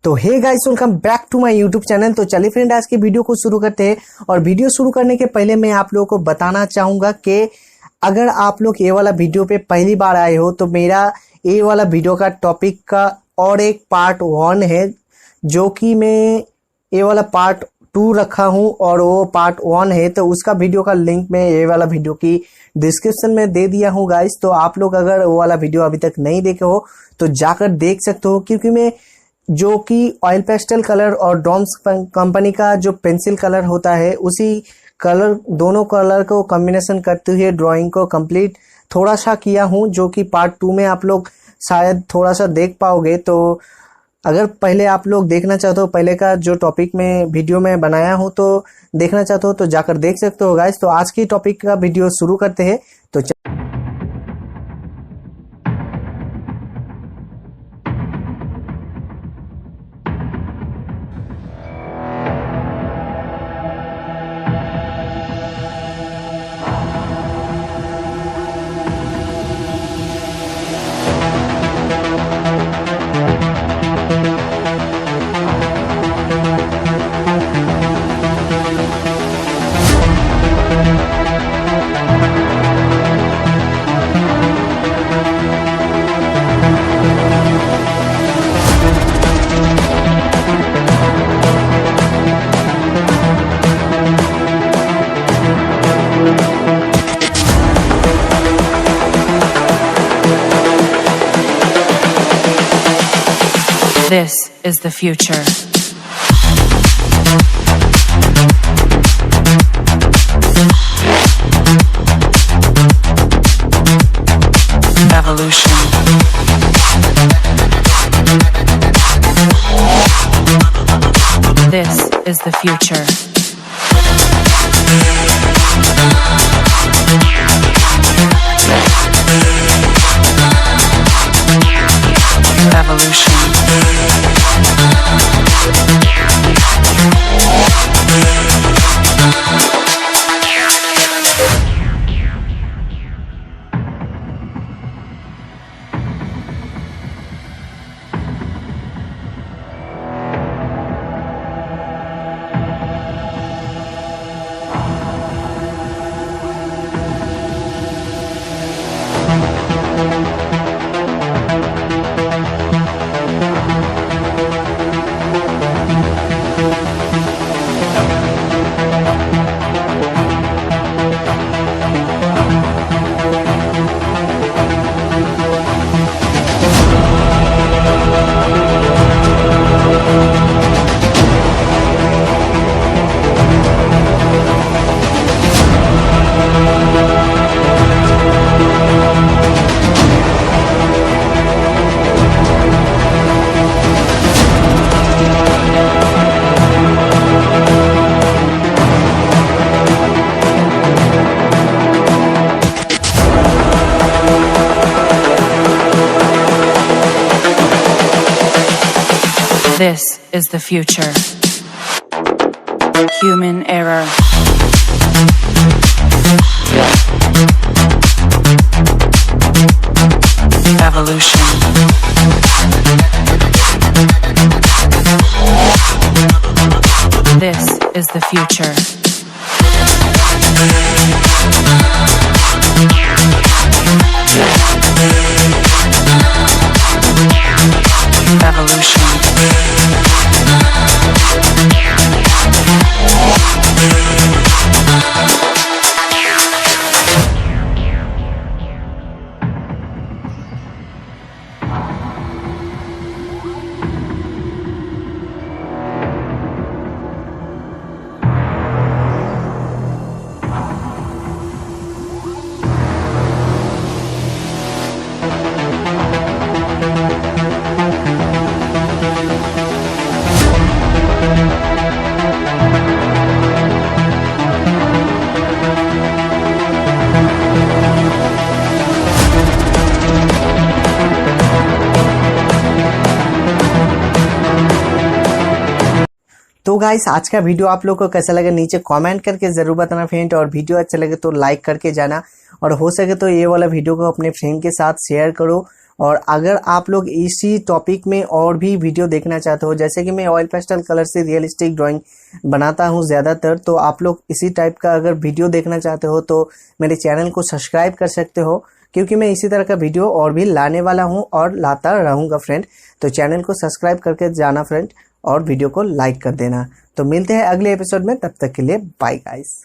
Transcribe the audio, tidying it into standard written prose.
तो hey guys, welcome back to my YouTube channel. तो चलिए फ्रेंड, आज की वीडियो को शुरू करते हैं। और वीडियो शुरू करने के पहले मैं आप लोगों को बताना चाहूँगा कि अगर आप लोग ये वाला वीडियो पे पहली बार आए हो तो मेरा ये वाला वीडियो का टॉपिक का और एक पार्ट 1 है, जो कि मैं ये वाला पार्ट 2 रखा हूँ और वो पार्ट 1 है। तो उसका वीडियो का लिंक मैं ये वाला वीडियो की डिस्क्रिप्शन में दे दिया हूँ गाइस। तो आप लोग अगर वो वाला वीडियो अभी तक नहीं देखे हो तो जाकर देख सकते हो, क्योंकि मैं जो कि ऑयल पेस्टल कलर और डॉम्स कंपनी का जो पेंसिल कलर होता है, उसी कलर दोनों कलर को कॉम्बिनेशन करते हुए ड्राइंग को कंप्लीट थोड़ा सा किया हूँ, जो कि पार्ट 2 में आप लोग शायद थोड़ा सा देख पाओगे। तो अगर पहले आप लोग देखना चाहते हो, पहले का जो टॉपिक में वीडियो में बनाया हूँ तो देखना चाहते हो तो जाकर देख सकते हो गाइस। तो आज की टॉपिक का वीडियो शुरू करते हैं। तो This is the future. Evolution. This is the future. Evolution. This is the future. Human error. Evolution. This is the future. Evolution. तो गाइस, आज का वीडियो आप लोग को कैसा लगा नीचे कमेंट करके जरूर बताना फ्रेंड। और वीडियो अच्छा लगे तो लाइक करके जाना, और हो सके तो ये वाला वीडियो को अपने फ्रेंड के साथ शेयर करो। और अगर आप लोग इसी टॉपिक में और भी वीडियो देखना चाहते हो, जैसे कि मैं ऑयल पेस्टल कलर से रियलिस्टिक ड्राइंग बनाता हूं ज़्यादातर, तो आप लोग इसी टाइप का अगर वीडियो देखना चाहते हो तो मेरे चैनल को सब्सक्राइब कर सकते हो, क्योंकि मैं इसी तरह का वीडियो और भी लाने वाला हूं और लाता रहूँगा फ्रेंड। तो चैनल को सब्सक्राइब करके जाना फ्रेंड और वीडियो को लाइक कर देना। तो मिलते हैं अगले एपिसोड में, तब तक के लिए बाय गाइस।